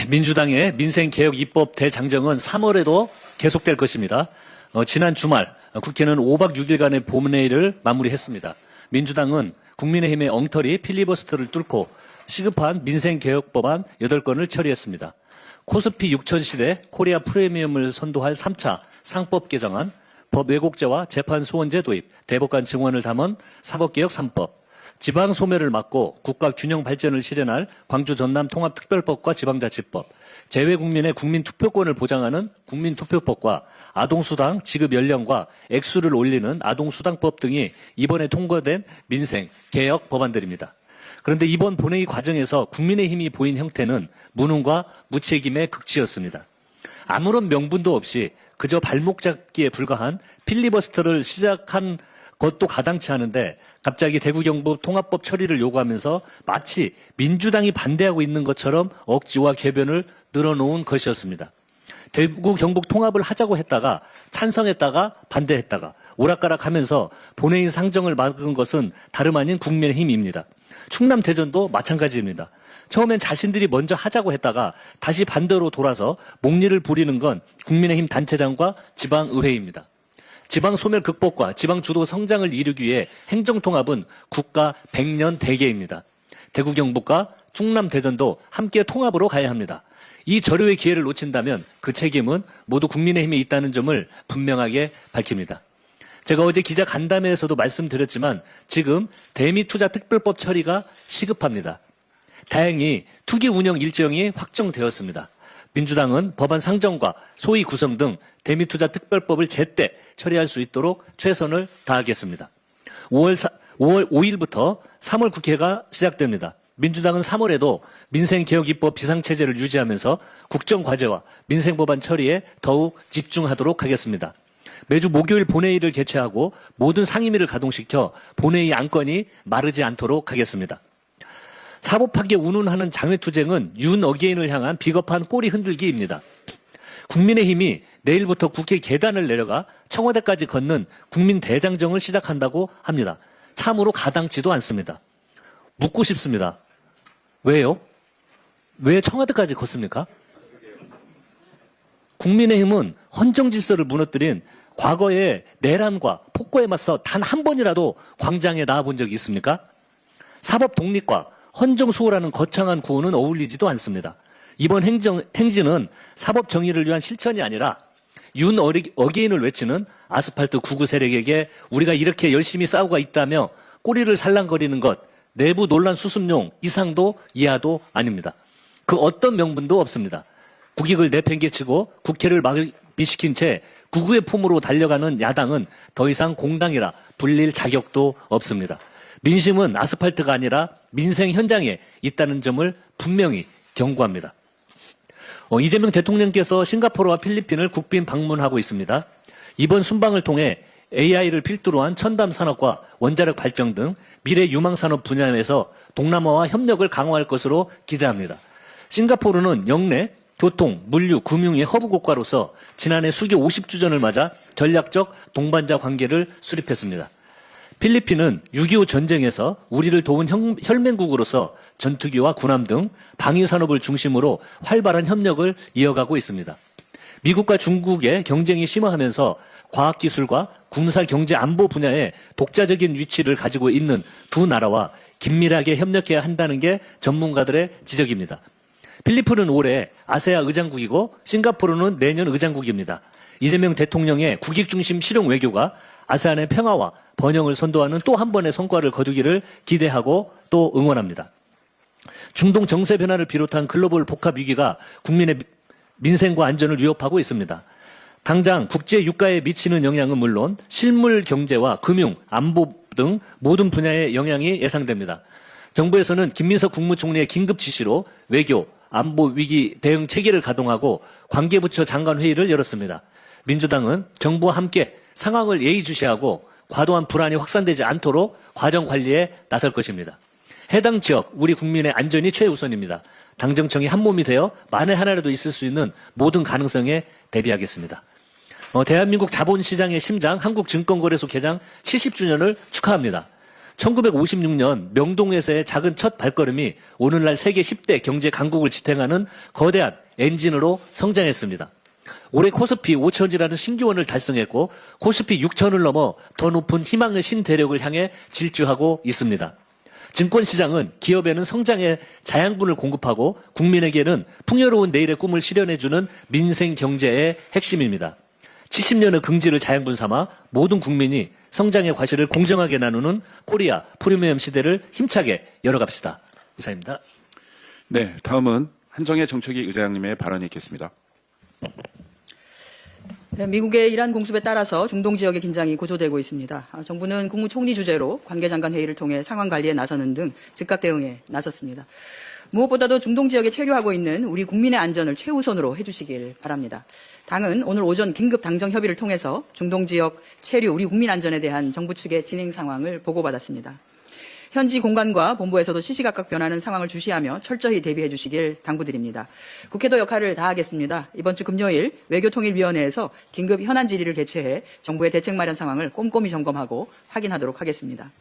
민주당의 민생개혁 입법 대장정은 3월에도 계속될 것입니다. 지난 주말 국회는 5박 6일간의 본회의를 마무리했습니다. 민주당은 국민의힘의 엉터리 필리버스터를 뚫고 시급한 민생개혁법안 8건을 처리했습니다. 코스피 6000 시대 코리아 프리미엄을 선도할 3차 상법 개정안, 법 왜곡죄와 재판 소원제 도입, 대법관 증언을 담은 사법개혁 3법, 지방 소멸을 막고 국가 균형 발전을 실현할 광주 전남 통합특별법과 지방자치법, 재외국민의 국민투표권을 보장하는 국민투표법과 아동수당 지급 연령과 액수를 올리는 아동수당법 등이 이번에 통과된 민생 개혁 법안들입니다. 그런데 이번 본회의 과정에서 국민의힘이 보인 형태는 무능과 무책임의 극치였습니다. 아무런 명분도 없이 그저 발목 잡기에 불과한 필리버스터를 시작한 것도 가당치 않은데 갑자기 대구 경북 통합법 처리를 요구하면서 마치 민주당이 반대하고 있는 것처럼 억지와 궤변을 늘어놓은 것이었습니다. 대구 경북 통합을 하자고 했다가 찬성했다가 반대했다가 오락가락하면서 본회의 상정을 막은 것은 다름 아닌 국민의힘입니다. 충남 대전도 마찬가지입니다. 처음엔 자신들이 먼저 하자고 했다가 다시 반대로 돌아서 목리를 부리는 건 국민의힘 단체장과 지방의회입니다. 지방 소멸 극복과 지방 주도 성장을 이루기 위해 행정통합은 국가 100년 대계입니다. 대구 경북과 충남 대전도 함께 통합으로 가야 합니다. 이 절호의 기회를 놓친다면 그 책임은 모두 국민의힘에 있다는 점을 분명하게 밝힙니다. 제가 어제 기자 간담회에서도 말씀드렸지만 지금 대미투자특별법 처리가 시급합니다. 다행히 투기 운영 일정이 확정되었습니다. 민주당은 법안 상정과 소위 구성 등 대미투자특별법을 제때 처리할 수 있도록 최선을 다하겠습니다. 5월 5일부터 3월 국회가 시작됩니다. 민주당은 3월에도 민생개혁입법 비상체제를 유지하면서 국정과제와 민생법안 처리에 더욱 집중하도록 하겠습니다. 매주 목요일 본회의를 개최하고 모든 상임위를 가동시켜 본회의 안건이 마르지 않도록 하겠습니다. 사법하게 운운하는 장외투쟁은 윤 어게인을 향한 비겁한 꼬리 흔들기입니다. 국민의힘이 내일부터 국회 계단을 내려가 청와대까지 걷는 국민대장정을 시작한다고 합니다. 참으로 가당치도 않습니다. 묻고 싶습니다. 왜요? 왜 청와대까지 걷습니까? 국민의힘은 헌정질서를 무너뜨린 과거의 내란과 폭거에 맞서 단 한 번이라도 광장에 나와본 적이 있습니까? 사법 독립과 헌정수호라는 거창한 구호는 어울리지도 않습니다. 이번 행진은 사법 정의를 위한 실천이 아니라 윤 어게인을 외치는 아스팔트 구구 세력에게 우리가 이렇게 열심히 싸우고 있다며 꼬리를 살랑거리는 것, 내부 논란 수습용 이상도 이하도 아닙니다. 그 어떤 명분도 없습니다. 국익을 내팽개치고 국회를 마비시킨 채 구구의 품으로 달려가는 야당은 더 이상 공당이라 불릴 자격도 없습니다. 민심은 아스팔트가 아니라 민생 현장에 있다는 점을 분명히 경고합니다. 이재명 대통령께서 싱가포르와 필리핀을 국빈 방문하고 있습니다. 이번 순방을 통해 AI를 필두로 한 첨단 산업과 원자력 발전 등 미래 유망 산업 분야에서 동남아와 협력을 강화할 것으로 기대합니다. 싱가포르는 영내 교통, 물류, 금융의 허브 국가로서 지난해 수교 50주년을 맞아 전략적 동반자 관계를 수립했습니다. 필리핀은 6.25 전쟁에서 우리를 도운 혈맹국으로서 전투기와 군함 등 방위산업을 중심으로 활발한 협력을 이어가고 있습니다. 미국과 중국의 경쟁이 심화하면서 과학기술과 군사 경제 안보 분야에 독자적인 위치를 가지고 있는 두 나라와 긴밀하게 협력해야 한다는 게 전문가들의 지적입니다. 필리핀은 올해 아세아 의장국이고 싱가포르는 내년 의장국입니다. 이재명 대통령의 국익중심 실용 외교가 아세안의 평화와 번영을 선도하는 또 한 번의 성과를 거두기를 기대하고 또 응원합니다. 중동 정세 변화를 비롯한 글로벌 복합 위기가 국민의 민생과 안전을 위협하고 있습니다. 당장 국제 유가에 미치는 영향은 물론 실물 경제와 금융, 안보 등 모든 분야의 영향이 예상됩니다. 정부에서는 김민석 국무총리의 긴급 지시로 외교, 안보 위기 대응 체계를 가동하고 관계부처 장관 회의를 열었습니다. 민주당은 정부와 함께 상황을 예의주시하고 과도한 불안이 확산되지 않도록 과정 관리에 나설 것입니다. 해당 지역 우리 국민의 안전이 최우선입니다. 당정청이 한몸이 되어 만에 하나라도 있을 수 있는 모든 가능성에 대비하겠습니다. 대한민국 자본시장의 심장 한국증권거래소 개장 70주년을 축하합니다. 1956년 명동에서의 작은 첫 발걸음이 오늘날 세계 10대 경제 강국을 지탱하는 거대한 엔진으로 성장했습니다. 올해 코스피 5천이라는 신기원을 달성했고 코스피 6천을 넘어 더 높은 희망의 신대륙을 향해 질주하고 있습니다. 증권시장은 기업에는 성장의 자양분을 공급하고 국민에게는 풍요로운 내일의 꿈을 실현해주는 민생경제의 핵심입니다. 70년의 긍지를 자양분 삼아 모든 국민이 성장의 과실을 공정하게 나누는 코리아 프리미엄 시대를 힘차게 열어갑시다. 이상입니다. 네, 다음은 한정혜 정책위 의장님의 발언이 있겠습니다. 네, 미국의 이란 공습에 따라서 중동 지역의 긴장이 고조되고 있습니다. 정부는 국무총리 주재로 관계장관 회의를 통해 상황 관리에 나서는 등 즉각 대응에 나섰습니다. 무엇보다도 중동 지역에 체류하고 있는 우리 국민의 안전을 최우선으로 해주시길 바랍니다. 당은 오늘 오전 긴급 당정 협의를 통해서 중동 지역 체류 우리 국민 안전에 대한 정부 측의 진행 상황을 보고받았습니다. 현지 공관과 본부에서도 시시각각 변하는 상황을 주시하며 철저히 대비해 주시길 당부드립니다. 국회도 역할을 다하겠습니다. 이번 주 금요일 외교통일위원회에서 긴급 현안 질의를 개최해 정부의 대책 마련 상황을 꼼꼼히 점검하고 확인하도록 하겠습니다.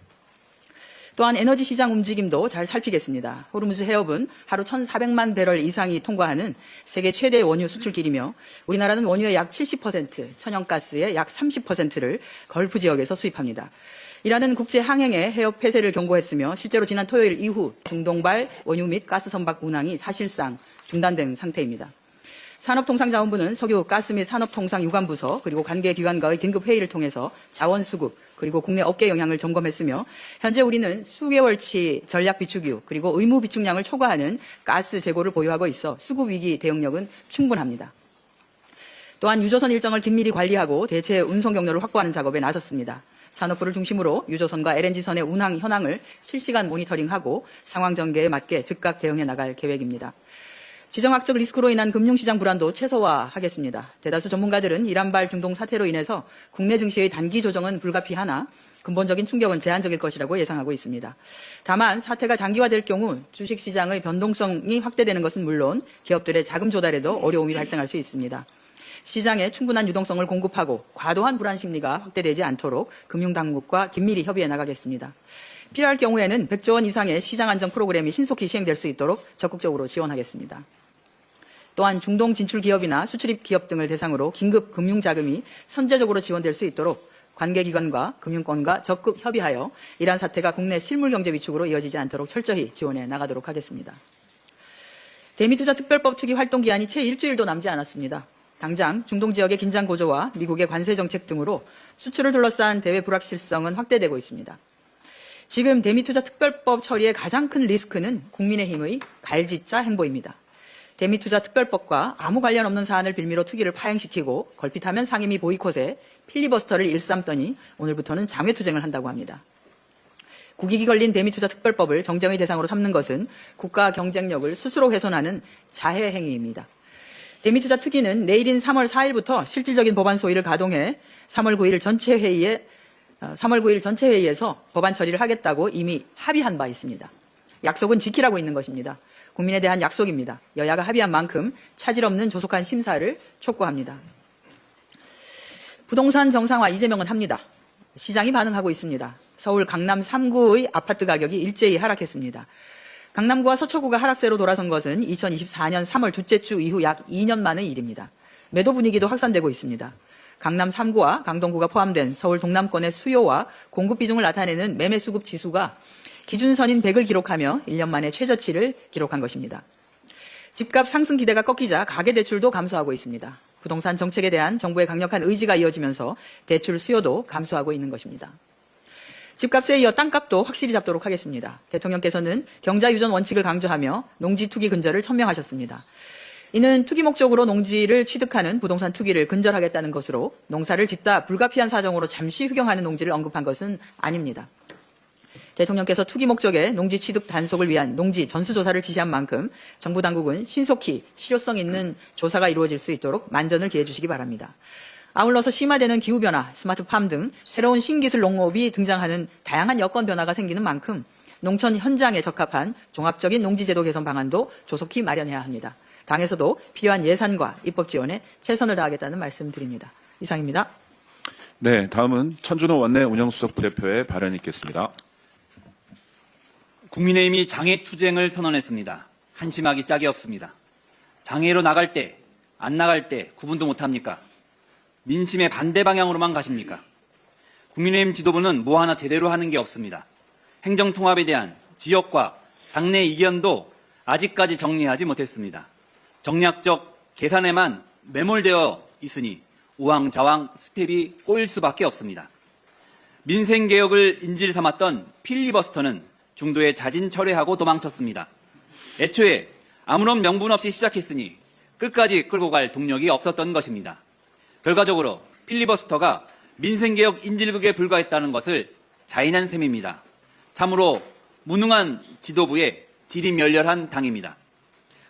또한 에너지 시장 움직임도 잘 살피겠습니다. 호르무즈 해협은 하루 1,400만 배럴 이상이 통과하는 세계 최대 원유 수출길이며 우리나라는 원유의 약 70%, 천연가스의 약 30%를 걸프 지역에서 수입합니다. 이라는 국제 항행의 해협 폐쇄를 경고했으며 실제로 지난 토요일 이후 중동발 원유 및 가스 선박 운항이 사실상 중단된 상태입니다. 산업통상자원부는 석유, 가스 및 산업통상유관부서 그리고 관계기관과의 긴급회의를 통해서 자원수급 그리고 국내 업계 영향을 점검했으며 현재 우리는 수개월치 전략비축유 그리고 의무비축량을 초과하는 가스 재고를 보유하고 있어 수급위기 대응력은 충분합니다. 또한 유조선 일정을 긴밀히 관리하고 대체 운송 경로를 확보하는 작업에 나섰습니다. 산업부를 중심으로 유조선과 LNG선의 운항 현황을 실시간 모니터링하고 상황 전개에 맞게 즉각 대응해 나갈 계획입니다. 지정학적 리스크로 인한 금융시장 불안도 최소화하겠습니다. 대다수 전문가들은 이란발 중동 사태로 인해서 국내 증시의 단기 조정은 불가피하나 근본적인 충격은 제한적일 것이라고 예상하고 있습니다. 다만 사태가 장기화될 경우 주식시장의 변동성이 확대되는 것은 물론 기업들의 자금 조달에도 어려움이 발생할 수 있습니다. 시장에 충분한 유동성을 공급하고 과도한 불안 심리가 확대되지 않도록 금융당국과 긴밀히 협의해 나가겠습니다. 필요할 경우에는 100조 원 이상의 시장 안정 프로그램이 신속히 시행될 수 있도록 적극적으로 지원하겠습니다. 또한 중동 진출 기업이나 수출입 기업 등을 대상으로 긴급 금융자금이 선제적으로 지원될 수 있도록 관계기관과 금융권과 적극 협의하여 이러한 사태가 국내 실물경제 위축으로 이어지지 않도록 철저히 지원해 나가도록 하겠습니다. 대미투자특별법 투기 활동 기한이 채 일주일도 남지 않았습니다. 당장 중동 지역의 긴장 고조와 미국의 관세 정책 등으로 수출을 둘러싼 대외 불확실성은 확대되고 있습니다. 지금 대미투자특별법 처리의 가장 큰 리스크는 국민의힘의 갈짓자 행보입니다. 대미투자특별법과 아무 관련 없는 사안을 빌미로 투기를 파행시키고 걸핏하면 상임위 보이콧에 필리버스터를 일삼더니 오늘부터는 장외투쟁을 한다고 합니다. 국익이 걸린 대미투자특별법을 정쟁의 대상으로 삼는 것은 국가 경쟁력을 스스로 훼손하는 자해 행위입니다. 대미투자 특위는 내일인 3월 4일부터 실질적인 법안 소위를 가동해 3월 9일 전체 회의에서 법안 처리를 하겠다고 이미 합의한 바 있습니다. 약속은 지키라고 있는 것입니다. 국민에 대한 약속입니다. 여야가 합의한 만큼 차질 없는 조속한 심사를 촉구합니다. 부동산 정상화 이재명은 합니다. 시장이 반응하고 있습니다. 서울 강남 3구의 아파트 가격이 일제히 하락했습니다. 강남구와 서초구가 하락세로 돌아선 것은 2024년 3월 둘째 주 이후 약 2년 만의 일입니다. 매도 분위기도 확산되고 있습니다. 강남 3구와 강동구가 포함된 서울 동남권의 수요와 공급 비중을 나타내는 매매 수급 지수가 기준선인 100을 기록하며 1년 만에 최저치를 기록한 것입니다. 집값 상승 기대가 꺾이자 가계대출도 감소하고 있습니다. 부동산 정책에 대한 정부의 강력한 의지가 이어지면서 대출 수요도 감소하고 있는 것입니다. 집값에 이어 땅값도 확실히 잡도록 하겠습니다. 대통령께서는 경자 유전 원칙을 강조하며 농지 투기 근절을 천명하셨습니다. 이는 투기 목적으로 농지를 취득하는 부동산 투기를 근절하겠다는 것으로 농사를 짓다 불가피한 사정으로 잠시 휴경하는 농지를 언급한 것은 아닙니다. 대통령께서 투기 목적의 농지 취득 단속을 위한 농지 전수조사를 지시한 만큼 정부 당국은 신속히 실효성 있는 조사가 이루어질 수 있도록 만전을 기해 주시기 바랍니다. 아울러서 심화되는 기후변화, 스마트팜 등 새로운 신기술 농업이 등장하는 다양한 여건 변화가 생기는 만큼 농촌 현장에 적합한 종합적인 농지제도 개선 방안도 조속히 마련해야 합니다. 당에서도 필요한 예산과 입법 지원에 최선을 다하겠다는 말씀드립니다. 이상입니다. 네, 다음은 천준호 원내 운영수석 부대표의 발언이 있겠습니다. 국민의힘이 장애투쟁을 선언했습니다. 한심하기 짝이 없습니다. 장애로 나갈 때, 안 나갈 때 구분도 못합니까? 민심의 반대 방향으로만 가십니까? 국민의힘 지도부는 뭐 하나 제대로 하는 게 없습니다. 행정통합에 대한 지역과 당내 이견도 아직까지 정리하지 못했습니다. 정략적 계산에만 매몰되어 있으니 우왕좌왕 스텝이 꼬일 수밖에 없습니다. 민생개혁을 인질 삼았던 필리버스터는 중도에 자진 철회하고 도망쳤습니다. 애초에 아무런 명분 없이 시작했으니 끝까지 끌고 갈 동력이 없었던 것입니다. 결과적으로 필리버스터가 민생개혁 인질극에 불과했다는 것을 자인한 셈입니다. 참으로 무능한 지도부의 지리멸렬한 당입니다.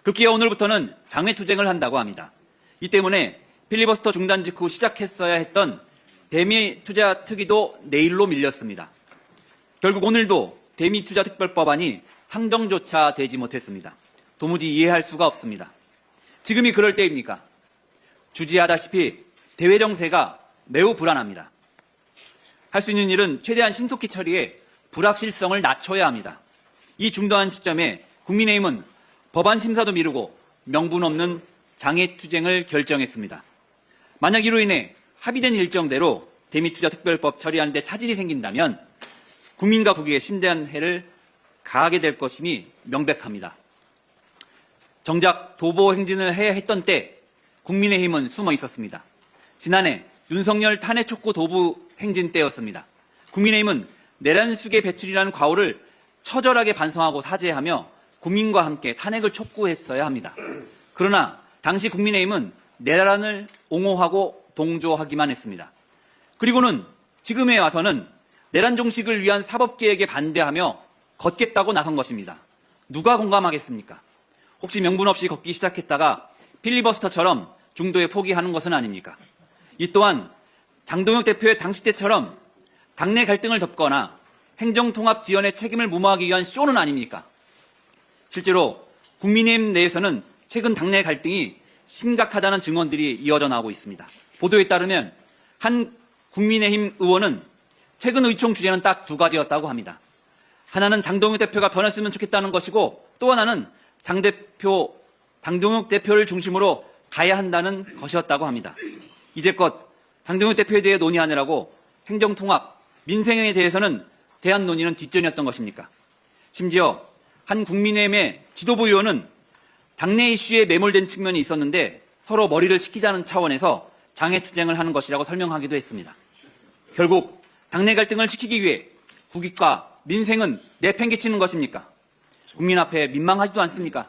급기야 오늘부터는 장외투쟁을 한다고 합니다. 이 때문에 필리버스터 중단 직후 시작했어야 했던 대미투자 특위도 내일로 밀렸습니다. 결국 오늘도 대미투자특별법안이 상정조차 되지 못했습니다. 도무지 이해할 수가 없습니다. 지금이 그럴 때입니까? 주지하다시피 대외 정세가 매우 불안합니다. 할 수 있는 일은 최대한 신속히 처리해 불확실성을 낮춰야 합니다. 이 중도한 시점에 국민의힘은 법안 심사도 미루고 명분 없는 장애투쟁을 결정했습니다. 만약 이로 인해 합의된 일정대로 대미투자특별법 처리하는 데 차질이 생긴다면 국민과 국익에 심대한 해를 가하게 될 것임이 명백합니다. 정작 도보 행진을 해야 했던 때 국민의힘은 숨어 있었습니다. 지난해 윤석열 탄핵 촉구 도보 행진 때였습니다. 국민의힘은 내란 수계 배출이라는 과오를 처절하게 반성하고 사죄하며 국민과 함께 탄핵을 촉구했어야 합니다. 그러나 당시 국민의힘은 내란을 옹호하고 동조하기만 했습니다. 그리고는 지금에 와서는 내란 종식을 위한 사법개혁에 반대하며 걷겠다고 나선 것입니다. 누가 공감하겠습니까? 혹시 명분 없이 걷기 시작했다가 필리버스터처럼 중도에 포기하는 것은 아닙니까? 이 또한 장동혁 대표의 당시 때처럼 당내 갈등을 덮거나 행정통합 지연의 책임을 무마하기 위한 쇼는 아닙니까? 실제로 국민의힘 내에서는 최근 당내 갈등이 심각하다는 증언들이 이어져 나오고 있습니다. 보도에 따르면 한 국민의힘 의원은 최근 의총 주제는 딱 두 가지였다고 합니다. 하나는 장동혁 대표가 변했으면 좋겠다는 것이고 또 하나는 장동혁 대표를 중심으로 가야 한다는 것이었다고 합니다. 이제껏 장동혁 대표에 대해 논의하느라고 행정통합, 민생에 대해서는 대안 논의는 뒷전이었던 것입니까? 심지어 한 국민의힘의 지도부 의원은 당내 이슈에 매몰된 측면이 있었는데 서로 머리를 식히자는 차원에서 장애투쟁을 하는 것이라고 설명하기도 했습니다. 결국 당내 갈등을 식히기 위해 국익과 민생은 내팽개치는 것입니까? 국민 앞에 민망하지도 않습니까?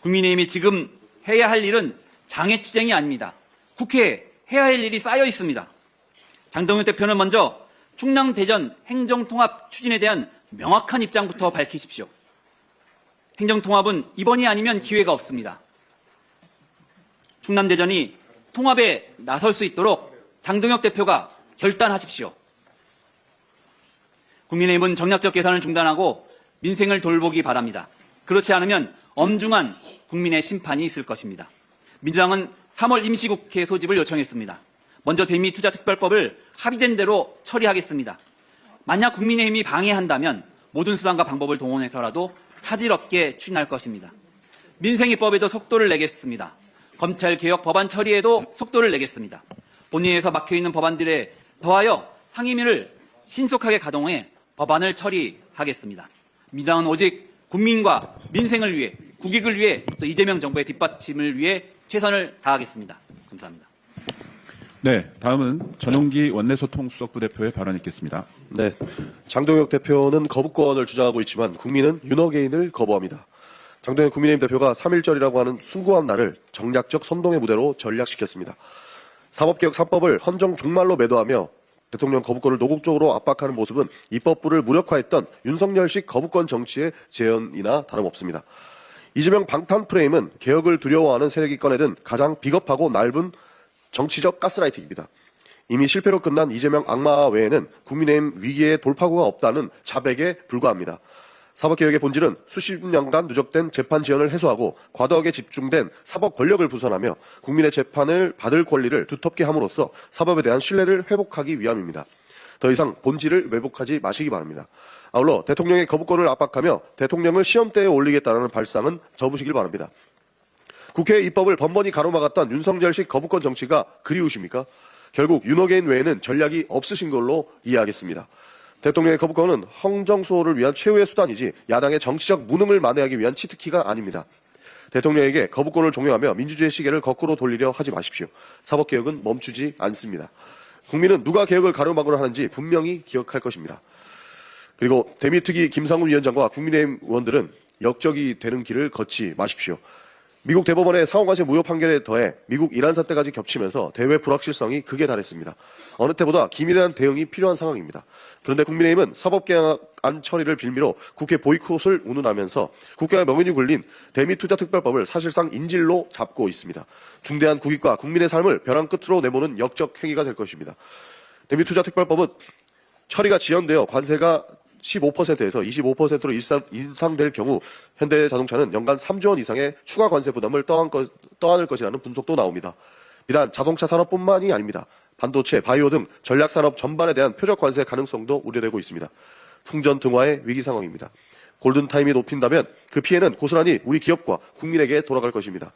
국민의힘이 지금 해야 할 일은 장애투쟁이 아닙니다. 국회에 해야 할 일이 쌓여 있습니다. 장동혁 대표는 먼저 충남 대전 행정통합 추진에 대한 명확한 입장부터 밝히십시오. 행정통합은 이번이 아니면 기회가 없습니다. 충남 대전이 통합에 나설 수 있도록 장동혁 대표가 결단하십시오. 국민의힘은 정략적 계산을 중단하고 민생을 돌보기 바랍니다. 그렇지 않으면 엄중한 국민의 심판이 있을 것입니다. 민주당은 3월 임시국회 소집을 요청했습니다. 먼저 대미투자특별법을 합의된 대로 처리하겠습니다. 만약 국민의힘이 방해한다면 모든 수단과 방법을 동원해서라도 차질 없게 추진할 것입니다. 민생이법에도 속도를 내겠습니다. 검찰개혁 법안 처리에도 속도를 내겠습니다. 본회의에서 막혀있는 법안들에 더하여 상임위를 신속하게 가동해 법안을 처리하겠습니다. 민주당은 오직 국민과 민생을 위해, 국익을 위해, 또 이재명 정부의 뒷받침을 위해 최선을 다하겠습니다. 감사합니다. 네, 다음은 전용기 원내소통수석부 대표의 발언 있겠습니다. 네, 장동혁 대표는 거부권을 주장하고 있지만 국민은 윤호개인을 거부합니다. 장동혁 국민의힘 대표가 3.1절이라고 하는 숭고한 날을 정략적 선동의 무대로 전략시켰습니다. 사법개혁 3법을 헌정 종말로 매도하며 대통령 거부권을 노골적으로 압박하는 모습은 입법부를 무력화했던 윤석열식 거부권 정치의 재현이나 다름없습니다. 이재명 방탄 프레임은 개혁을 두려워하는 세력이 꺼내든 가장 비겁하고 낡은 정치적 가스라이팅입니다. 이미 실패로 끝난 이재명 악마 외에는 국민의힘 위기의 돌파구가 없다는 자백에 불과합니다. 사법개혁의 본질은 수십 년간 누적된 재판 지연을 해소하고 과도하게 집중된 사법 권력을 부선하며 국민의 재판을 받을 권리를 두텁게 함으로써 사법에 대한 신뢰를 회복하기 위함입니다. 더 이상 본질을 왜곡하지 마시기 바랍니다. 아울러 대통령의 거부권을 압박하며 대통령을 시험대에 올리겠다는 발상은 접으시길 바랍니다. 국회의 입법을 번번이 가로막았던 윤석열식 거부권 정치가 그리우십니까? 결국 윤호개인 외에는 전략이 없으신 걸로 이해하겠습니다. 대통령의 거부권은 헌정수호를 위한 최후의 수단이지 야당의 정치적 무능을 만회하기 위한 치트키가 아닙니다. 대통령에게 거부권을 종용하며 민주주의 시계를 거꾸로 돌리려 하지 마십시오. 사법개혁은 멈추지 않습니다. 국민은 누가 개혁을 가로막으려 하는지 분명히 기억할 것입니다. 그리고 대미특위 김상훈 위원장과 국민의힘 의원들은 역적이 되는 길을 걷지 마십시오. 미국 대법원의 상호관세 무효 판결에 더해 미국 이란 사태까지 겹치면서 대외 불확실성이 극에 달했습니다. 어느 때보다 기민한 대응이 필요한 상황입니다. 그런데 국민의힘은 사법개혁안 처리를 빌미로 국회 보이콧을 운운하면서 국회가 명운이 굴린 대미투자특별법을 사실상 인질로 잡고 있습니다. 중대한 국익과 국민의 삶을 벼랑 끝으로 내모는 역적 행위가 될 것입니다. 대미투자특별법은 처리가 지연되어 관세가 15%에서 25%로 인상될 경우 현대자동차는 연간 3조 원 이상의 추가 관세 부담을 떠안을 것이라는 분석도 나옵니다. 비단 자동차 산업뿐만이 아닙니다. 반도체, 바이오 등 전략산업 전반에 대한 표적 관세 가능성도 우려되고 있습니다. 풍전등화의 위기 상황입니다. 골든타임이 높인다면 그 피해는 고스란히 우리 기업과 국민에게 돌아갈 것입니다.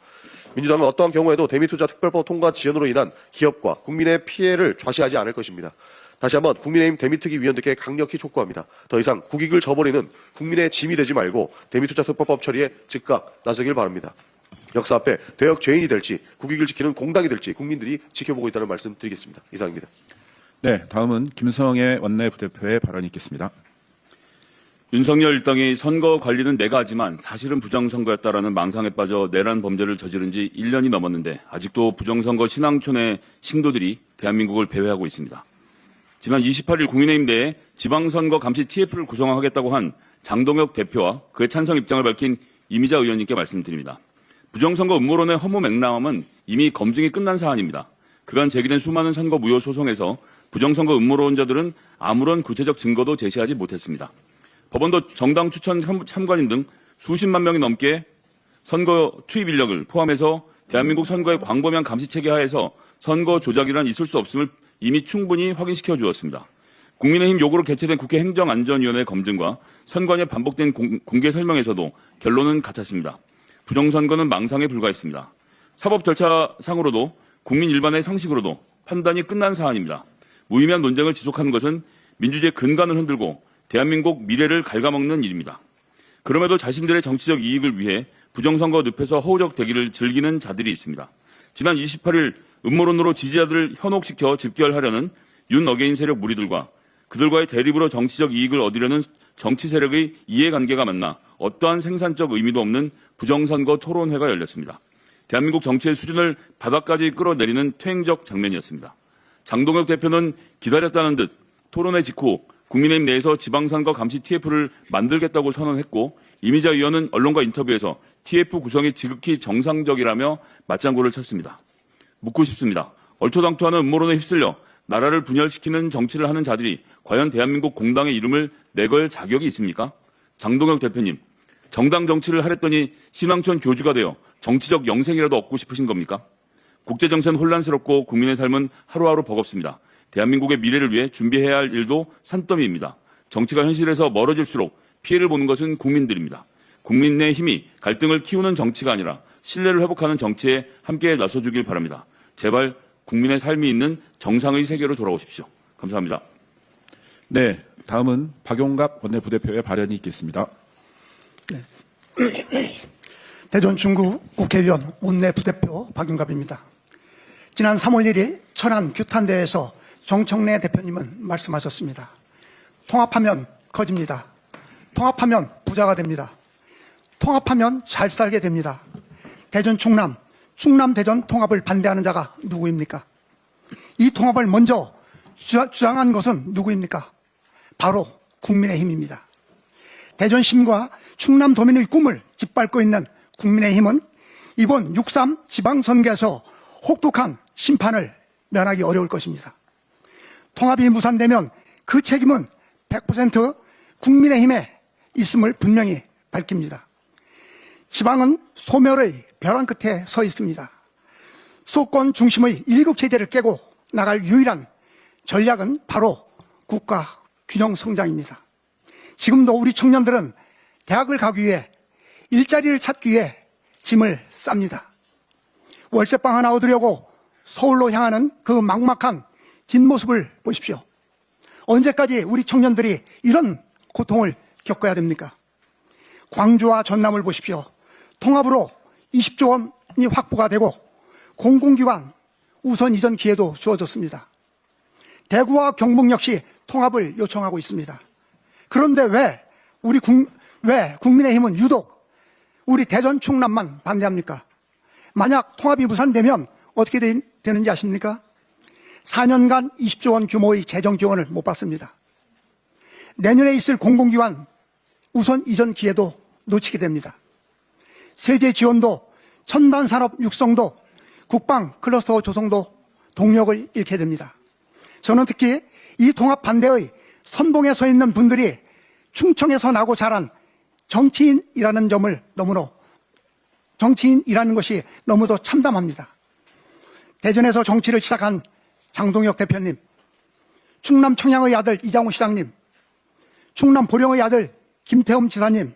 민주당은 어떠한 경우에도 대미투자특별법 통과 지연으로 인한 기업과 국민의 피해를 좌시하지 않을 것입니다. 다시 한번 국민의힘 대미특위 위원들께 강력히 촉구합니다. 더 이상 국익을 저버리는 국민의 짐이 되지 말고 대미투자특별법 처리에 즉각 나서길 바랍니다. 역사 앞에 대역 죄인이 될지 국익을 지키는 공당이 될지 국민들이 지켜보고 있다는 말씀 드리겠습니다. 이상입니다. 네, 다음은 김성애 원내부대표의 발언이 있겠습니다. 윤석열 일당이 선거 관리는 내가 하지만 사실은 부정선거였다라는 망상에 빠져 내란 범죄를 저지른 지 1년이 넘었는데 아직도 부정선거 신앙촌의 신도들이 대한민국을 배회하고 있습니다. 지난 28일 국민의힘 내에 지방선거 감시 TF를 구성하겠다고 한 장동혁 대표와 그의 찬성 입장을 밝힌 이미자 의원님께 말씀드립니다. 부정선거 음모론의 허무 맹랑함은 이미 검증이 끝난 사안입니다. 그간 제기된 수많은 선거 무효 소송에서 부정선거 음모론자들은 아무런 구체적 증거도 제시하지 못했습니다. 법원도 정당 추천 참관인 등 수십만 명이 넘게 선거 투입 인력을 포함해서 대한민국 선거의 광범위한 감시체계 하에서 선거 조작이란 있을 수 없음을 이미 충분히 확인시켜 주었습니다. 국민의힘 요구로 개최된 국회 행정안전위원회 검증과 선관위의 반복된 공개 설명에서도 결론은 같았습니다. 부정선거는 망상에 불과했습니다. 사법 절차상으로도 국민 일반의 상식으로도 판단이 끝난 사안입니다. 무의미한 논쟁을 지속하는 것은 민주주의의 근간을 흔들고 대한민국 미래를 갉아먹는 일입니다. 그럼에도 자신들의 정치적 이익을 위해 부정선거 늪에서 허우적 대기를 즐기는 자들이 있습니다. 지난 28일 음모론으로 지지자들을 현혹시켜 집결하려는 윤 어게인 세력 무리들과 그들과의 대립으로 정치적 이익을 얻으려는 정치 세력의 이해관계가 만나 어떠한 생산적 의미도 없는 부정선거 토론회가 열렸습니다. 대한민국 정치의 수준을 바닥까지 끌어내리는 퇴행적 장면이었습니다. 장동혁 대표는 기다렸다는 듯 토론회 직후 국민의힘 내에서 지방선거 감시 TF를 만들겠다고 선언했고 이미자 의원은 언론과 인터뷰에서 TF 구성이 지극히 정상적이라며 맞장구를 쳤습니다. 묻고 싶습니다. 얼토당토하는 음모론에 휩쓸려 나라를 분열시키는 정치를 하는 자들이 과연 대한민국 공당의 이름을 내걸 자격이 있습니까? 장동혁 대표님, 정당 정치를 하랬더니 신앙촌 교주가 되어 정치적 영생이라도 얻고 싶으신 겁니까? 국제정세는 혼란스럽고 국민의 삶은 하루하루 버겁습니다. 대한민국의 미래를 위해 준비해야 할 일도 산더미입니다. 정치가 현실에서 멀어질수록 피해를 보는 것은 국민들입니다. 국민의 힘이 갈등을 키우는 정치가 아니라 신뢰를 회복하는 정치에 함께 나서주길 바랍니다. 제발 국민의 삶이 있는 정상의 세계로 돌아오십시오. 감사합니다. 네, 다음은 박용갑 원내부대표의 발언이 있겠습니다. 대전 중구 국회의원 원내부대표 박용갑입니다. 지난 3월 1일 천안 규탄대에서 정청래 대표님은 말씀하셨습니다. 통합하면 커집니다. 통합하면 부자가 됩니다. 통합하면 잘 살게 됩니다. 대전 충남, 충남 대전 통합을 반대하는 자가 누구입니까? 이 통합을 먼저 주장한 것은 누구입니까? 바로 국민의힘입니다. 대전 시민과 충남 도민의 꿈을 짓밟고 있는 국민의힘은 이번 6.3 지방선거에서 혹독한 심판을 면하기 어려울 것입니다. 통합이 무산되면 그 책임은 100% 국민의힘에 있음을 분명히 밝힙니다. 지방은 소멸의 벼랑 끝에 서 있습니다. 수도권 중심의 일국체제를 깨고 나갈 유일한 전략은 바로 국가 균형 성장입니다. 지금도 우리 청년들은 대학을 가기 위해 일자리를 찾기 위해 짐을 쌉니다. 월세방 하나 얻으려고 서울로 향하는 그 막막한 뒷모습을 보십시오. 언제까지 우리 청년들이 이런 고통을 겪어야 됩니까? 광주와 전남을 보십시오. 통합으로 20조 원이 확보가 되고 공공기관 우선 이전 기회도 주어졌습니다. 대구와 경북 역시 통합을 요청하고 있습니다. 그런데 왜 국민의힘은 유독 우리 대전 충남만 반대합니까? 만약 통합이 무산되면 어떻게 되는지 아십니까? 4년간 20조 원 규모의 재정 지원을 못 받습니다. 내년에 있을 공공기관 우선 이전 기회도 놓치게 됩니다. 세제 지원도, 첨단 산업 육성도, 국방 클러스터 조성도 동력을 잃게 됩니다. 저는 특히 이 통합 반대의 선봉에 서 있는 분들이 충청에서 나고 자란 정치인이라는 것이 너무도 참담합니다. 대전에서 정치를 시작한 장동혁 대표님, 충남 청양의 아들 이장우 시장님, 충남 보령의 아들 김태흠 지사님,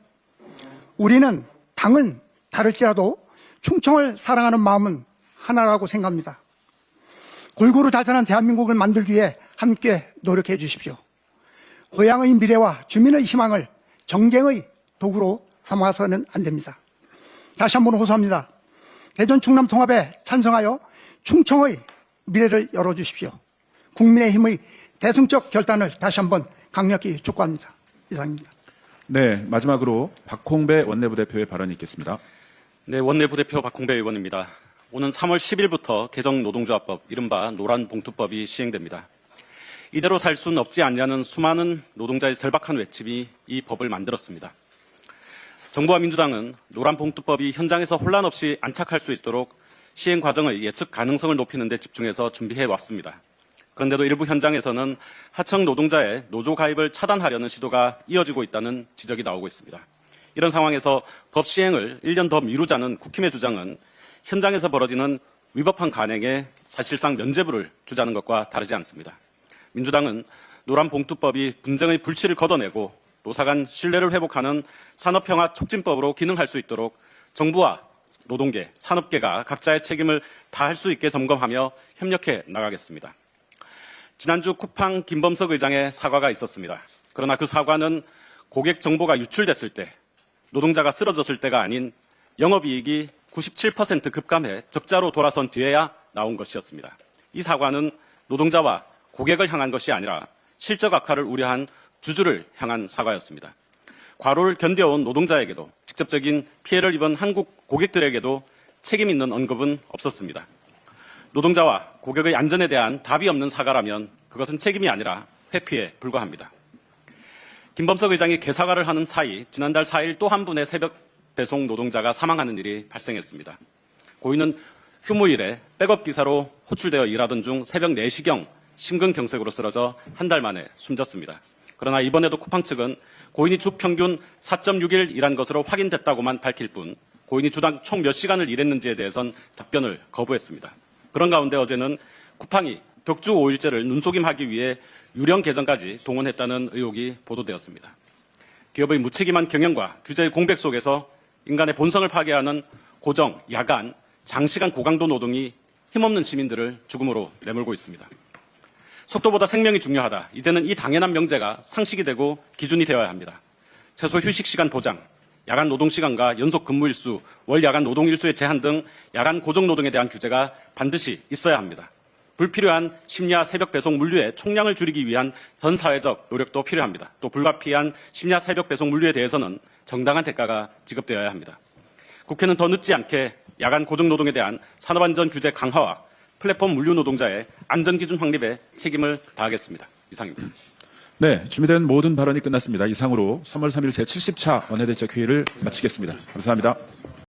우리는 당은 다를지라도 충청을 사랑하는 마음은 하나라고 생각합니다. 골고루 잘 사는 대한민국을 만들기 위해 함께 노력해 주십시오. 고향의 미래와 주민의 희망을 정쟁의 도구로 삼아서는 안 됩니다. 다시 한번 호소합니다. 대전 충남 통합에 찬성하여 충청의 미래를 열어주십시오. 국민의힘의 대승적 결단을 다시 한번 강력히 촉구합니다. 이상입니다. 네, 마지막으로 박홍배 원내부대표의 발언이 있겠습니다. 네, 원내부대표 박홍배 의원입니다. 오는 3월 10일부터 개정노동조합법, 이른바 노란봉투법이 시행됩니다. 이대로 살 수는 없지 않냐는 수많은 노동자의 절박한 외침이 이 법을 만들었습니다. 정부와 민주당은 노란봉투법이 현장에서 혼란 없이 안착할 수 있도록 시행 과정의 예측 가능성을 높이는 데 집중해서 준비해 왔습니다. 그런데도 일부 현장에서는 하청 노동자의 노조 가입을 차단하려는 시도가 이어지고 있다는 지적이 나오고 있습니다. 이런 상황에서 법 시행을 1년 더 미루자는 국힘의 주장은 현장에서 벌어지는 위법한 간행에 사실상 면죄부를 주자는 것과 다르지 않습니다. 민주당은 노란봉투법이 분쟁의 불씨를 걷어내고 노사 간 신뢰를 회복하는 산업평화 촉진법으로 기능할 수 있도록 정부와 노동계, 산업계가 각자의 책임을 다할 수 있게 점검하며 협력해 나가겠습니다. 지난주 쿠팡 김범석 의장의 사과가 있었습니다. 그러나 그 사과는 고객 정보가 유출됐을 때, 노동자가 쓰러졌을 때가 아닌 영업이익이 97% 급감해 적자로 돌아선 뒤에야 나온 것이었습니다. 이 사과는 노동자와 고객을 향한 것이 아니라 실적 악화를 우려한 주주를 향한 사과였습니다. 과로를 견뎌온 노동자에게도 직접적인 피해를 입은 한국 고객들에게도 책임 있는 언급은 없었습니다. 노동자와 고객의 안전에 대한 답이 없는 사과라면 그것은 책임이 아니라 회피에 불과합니다. 김범석 의장이 개사과를 하는 사이 지난달 4일 또 한 분의 새벽 배송 노동자가 사망하는 일이 발생했습니다. 고인은 휴무일에 백업 기사로 호출되어 일하던 중 새벽 4시경 심근경색으로 쓰러져 한 달 만에 숨졌습니다. 그러나 이번에도 쿠팡 측은 고인이 주 평균 4.6일 일한 것으로 확인됐다고만 밝힐 뿐 고인이 주당 총 몇 시간을 일했는지에 대해선 답변을 거부했습니다. 그런 가운데 어제는 쿠팡이 격주 5일제를 눈속임하기 위해 유령 개정까지 동원했다는 의혹이 보도되었습니다. 기업의 무책임한 경영과 규제의 공백 속에서 인간의 본성을 파괴하는 고정, 야간, 장시간 고강도 노동이 힘없는 시민들을 죽음으로 내몰고 있습니다. 속도보다 생명이 중요하다. 이제는 이 당연한 명제가 상식이 되고 기준이 되어야 합니다. 최소 휴식시간 보장, 야간 노동시간과 연속 근무일수, 월 야간 노동일수의 제한 등 야간 고정노동에 대한 규제가 반드시 있어야 합니다. 불필요한 심야 새벽 배송 물류의 총량을 줄이기 위한 전 사회적 노력도 필요합니다. 또 불가피한 심야 새벽 배송 물류에 대해서는 정당한 대가가 지급되어야 합니다. 국회는 더 늦지 않게 야간 고정노동에 대한 산업안전 규제 강화와 플랫폼 물류 노동자의 안전기준 확립에 책임을 다하겠습니다. 이상입니다. 네, 준비된 모든 발언이 끝났습니다. 이상으로 3월 3일 제70차 원내대책회의를 마치겠습니다. 감사합니다.